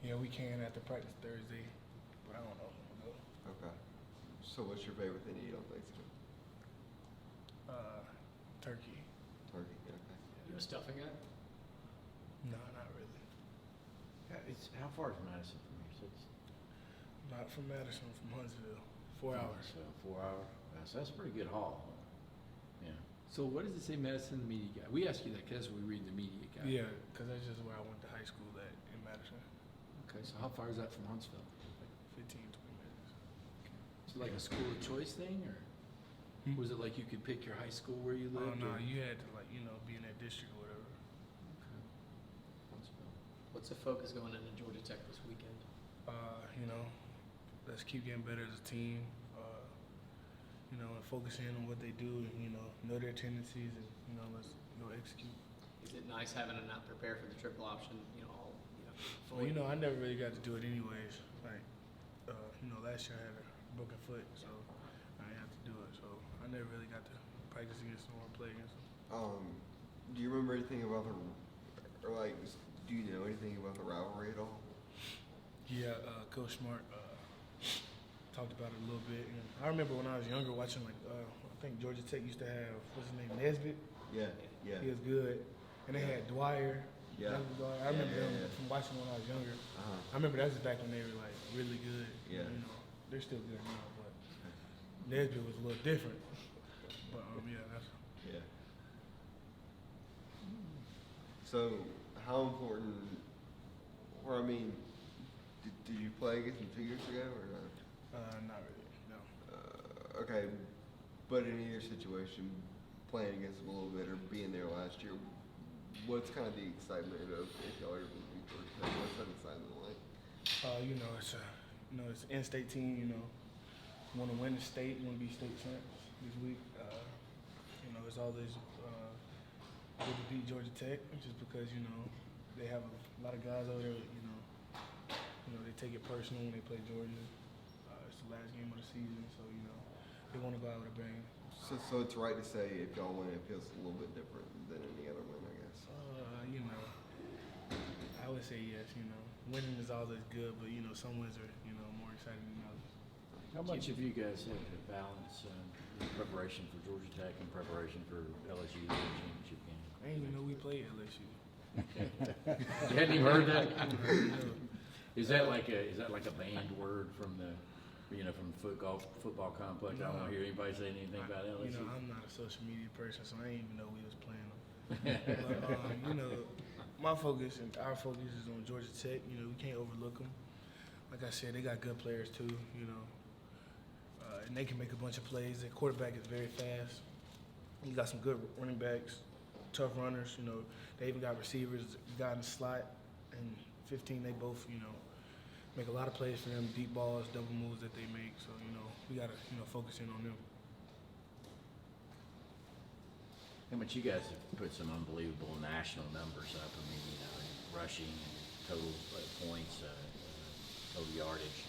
Yeah, we can after practice Thursday, but I don't know. Okay. So what's your favorite thing to eat on Thanksgiving? Turkey. Turkey. Okay. You a stuffing guy? No, not really. How far is Madison from here? So it's Not from Madison, from Huntsville. 4 hours. So 4 hours. So that's a pretty good haul. Yeah. So what does it say Madison Media Guide? We ask you that because we read the media guide. Yeah, because that's just where I went to high school at in Madison. Okay, so how far is that from Huntsville? Like 15, 20 minutes. Is it like a school of choice thing, or was it like you could pick your high school where you Oh, lived? no, or- you had to, like, be in that district or whatever. Okay. Huntsville. What's the focus going into Georgia Tech this weekend? Let's keep getting better as a team. And focus in on what they do and, know their tendencies and, let's go execute. Is it nice having to not prepare for the triple option? Well, I never really got to do it anyways. Like, last year I had a broken foot, so I didn't have to do it. So I never really got to practice against them or play against them. Do you remember anything about do you know anything about the rivalry at all? Yeah, Coach Smart talked about it a little bit. And I remember when I was younger watching, I think Georgia Tech used to have, what's his name, Nesbitt? Yeah. He was good. And they had Dwyer. Yeah. I remember them from watching when I was younger. I remember that was back when they were, really good. Yeah. They're still good now, but Nesbitt was a little different. But, that's... Yeah. So, how important, did you play against them 2 years ago or not? Not really, no. Okay, but in either situation, playing against them a little bit or being there last year, what's kind of the excitement of if y'all are going to beat Georgia Tech? What's that excitement like? It's an in-state team. Want to win the state, want to be state champs this week. It's always good to beat Georgia Tech, just because they have a lot of guys over there. They take it personal when they play Georgia. It's the last game of the season, so they want to go out with a bang. So it's right to say if y'all win, it feels a little bit different than any other win, I guess. I would say yes. Winning is always good, but some wins are more exciting than others. How much have you guys had to balance preparation for Georgia Tech and preparation for LSU championship game? I didn't even know we played LSU. You hadn't even heard that? Is that like a banned word from the from the football complex? I don't want to hear anybody say anything about LSU. I'm not a social media person, so I didn't even know we was playing them. But my focus and our focus is on Georgia Tech. We can't overlook them. Like I said, they got good players too. And they can make a bunch of plays. Their quarterback is very fast. You got some good running backs, tough runners. They even got receivers, guy in the slot, and 15. They both, make a lot of plays for them, deep balls, double moves that they make. So, we got to, focus in on them. How much you guys have put some unbelievable national numbers up? Rushing, total points, total yardage.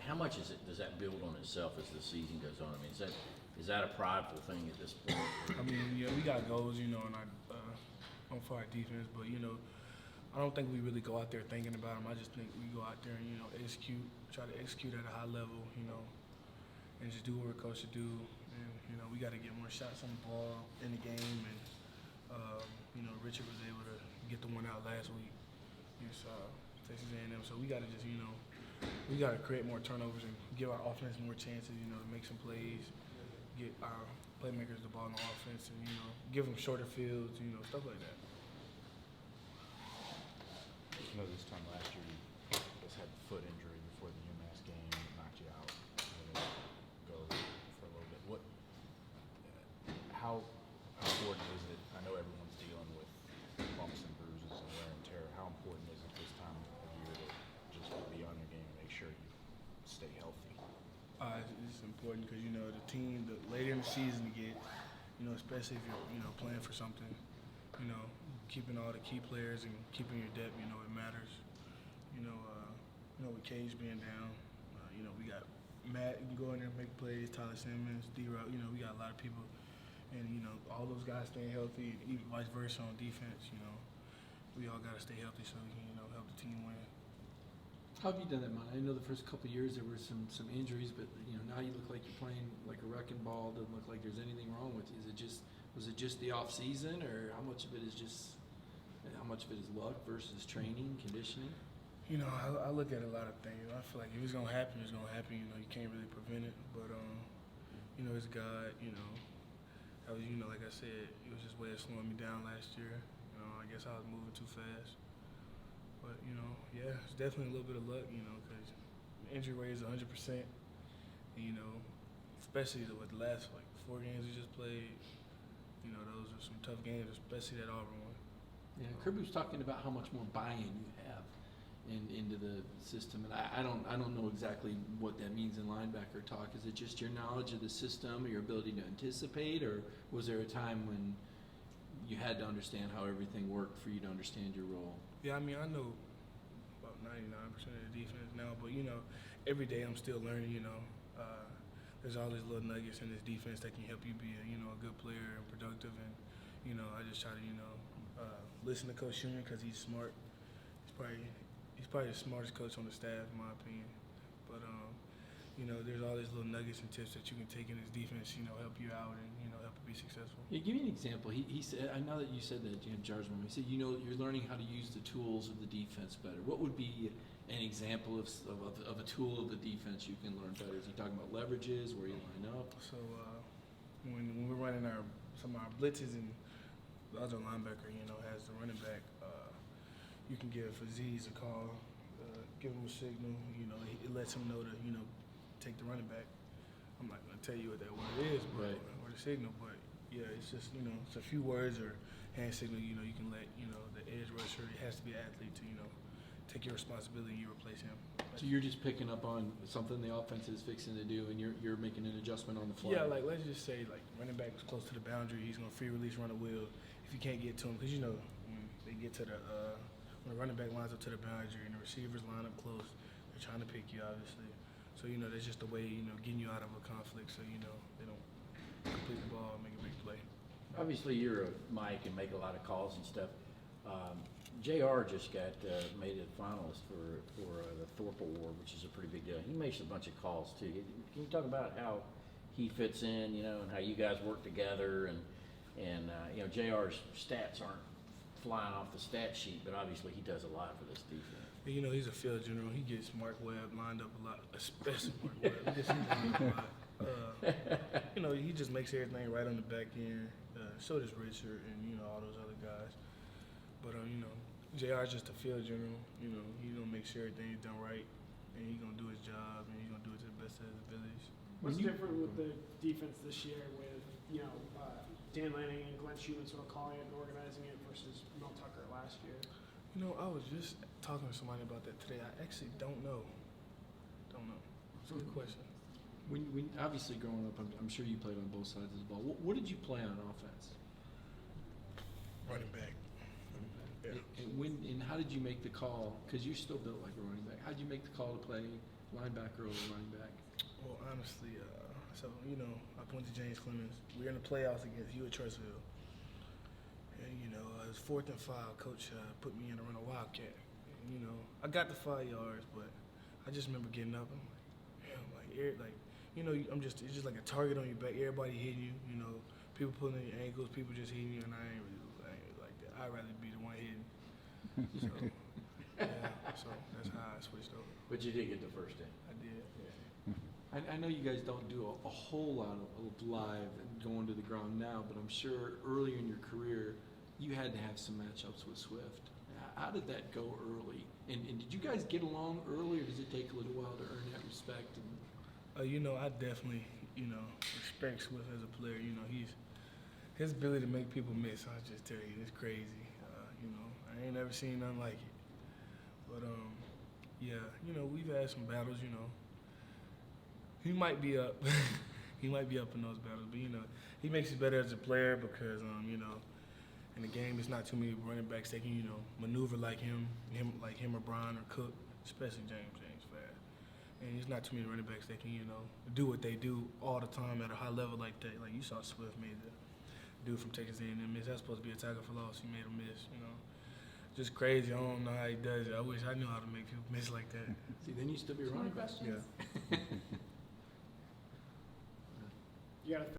How much does that build on itself as the season goes on? Is that a prideful thing at this point? We got goals, on for our defense, but I don't think we really go out there thinking about them. I just think we go out there and try to execute at a high level, and just do what we're coached to do. And we got to get more shots on the ball in the game. And Richard was able to get the one out last week against Texas A&M. So we got to just we got to create more turnovers and give our offense more chances, to make some plays, get our playmakers the ball in the offense, and give them shorter fields, stuff like that. This time last year, you just had the foot injury before the UMass game, knocked you out. Go for a little bit. How important is it? I know everyone's dealing with bumps and bruises and wear and tear. How important is it this time of year to just be on your game and make sure you stay healthy? It's important because the team, the later in the season you get, especially if you're playing for something, keeping all the key players and keeping your depth, it matters. With Cage being down, we got Matt, you can go in there and make plays, Tyler Simmons, D-Rock, we got a lot of people. And, all those guys staying healthy, and even vice versa on defense, we all got to stay healthy so we can, help the team win. How have you done that, man? I know the first couple of years there were some injuries, but now you look like you're playing like a wrecking ball. Doesn't look like there's anything wrong with you. Was it just the off season, or how much of it is luck versus training, conditioning? I look at a lot of things. I feel like if it's gonna happen, it's gonna happen. You can't really prevent it. But it's God. That was like I said, it was just way of slowing me down last year. I guess I was moving too fast. But yeah, it's definitely a little bit of luck. Because injury rate is 100%. And, especially with the last 4 games we just played. Those are some tough games, especially that Auburn one. Yeah, Kirby was talking about how much more buy-in you have into the system, and I don't know exactly what that means in linebacker talk. Is it just your knowledge of the system, or your ability to anticipate, or was there a time when you had to understand how everything worked for you to understand your role? Yeah, I know about 99% of the defense now, but every day I'm still learning. There's all these little nuggets in this defense that can help you be a good player and productive, and I just try to listen to Coach Schumann because he's smart. He's probably the smartest coach on the staff, in my opinion. But there's all these little nuggets and tips that you can take in this defense, help you out and help you be successful. Yeah, give me an example. He said, I know that you said that, Jarsman. He said, you're learning how to use the tools of the defense better. What would be an example of a tool of the defense you can learn better? Is he talking about leverages, where you line up? So when we're running some of our blitzes and the other linebacker, has the running back, you can give Aziz a call, give him a signal. It lets him know to take the running back. I'm not gonna tell you what that word is, but Right. or the signal, but yeah, it's just it's a few words or hand signal. You can let the edge rusher. It has to be an athlete to take your responsibility. You replace him. So you're just picking up on something the offense is fixing to do, and you're making an adjustment on the fly. Yeah, let's just say running back was close to the boundary. He's gonna free release, run a wheel. If you can't get to him, because when they get to when the running back lines up to the boundary and the receivers line up close, they're trying to pick you, obviously. So that's just a way getting you out of a conflict, so they don't complete the ball and make a big play. Obviously, you're a Mike and make a lot of calls and stuff. JR just got made a finalist for the Thorpe Award, which is a pretty big deal. He makes a bunch of calls too. Can you talk about how he fits in, and how you guys work together, and JR's stats aren't flying off the stat sheet, but obviously he does a lot for this defense. He's a field general. He gets Mark Webb lined up a lot, especially Mark Webb. He gets him lined up a lot. He just makes everything right on the back end. So does Richard and all those other guys. But JR's just a field general. He gonna make sure everything's done right, and he's gonna do his job, and he's gonna do it to the best of his abilities. What's different with the defense this year with Dan Lanning and Glenn Schumann sort of calling it and organizing it versus Mel Tucker last year? I was just talking to somebody about that today. I actually don't know. It's a good question. When obviously growing up, I'm sure you played on both sides of the ball. What did you play on offense? Running back. Yeah. And how did you make the call? Because you're still built like a running back. How did you make the call to play linebacker over running back? Well, honestly, I went to James Clemens. We were in the playoffs against you at Trussville. And, it was 4th and 5. Coach put me in to run a Wildcat. And, I got the 5 yards, but I just remember getting up. I'm just, it's just like a target on your back. Everybody hitting you, people pulling in your ankles, people just hitting you, and I ain't really like that. I'd rather be the one hitting. So, so that's how I switched over. But you did get the first in. I did. I know you guys don't do a whole lot of live and going to the ground now, but I'm sure earlier in your career you had to have some matchups with Swift. How did that go early? And did you guys get along early, or does it take a little while to earn that respect? I definitely, respect Swift as a player. His ability to make people miss, I just tell you, it's crazy. I ain't never seen nothing like it. But, we've had some battles, He might be up. He might be up in those battles, but, he makes it better as a player because, in the game, it's not too many running backs that can, maneuver like him or Brian or Cook, especially James fast. And there's not too many running backs that can, do what they do all the time at a high level like that. Like you saw Swift made the dude from Texas A&M miss. That's supposed to be a tackle for loss. He made him miss, just crazy. I don't know how he does it. I wish I knew how to make people miss like that. See, then you still be More running back. questions? Yeah. You gotta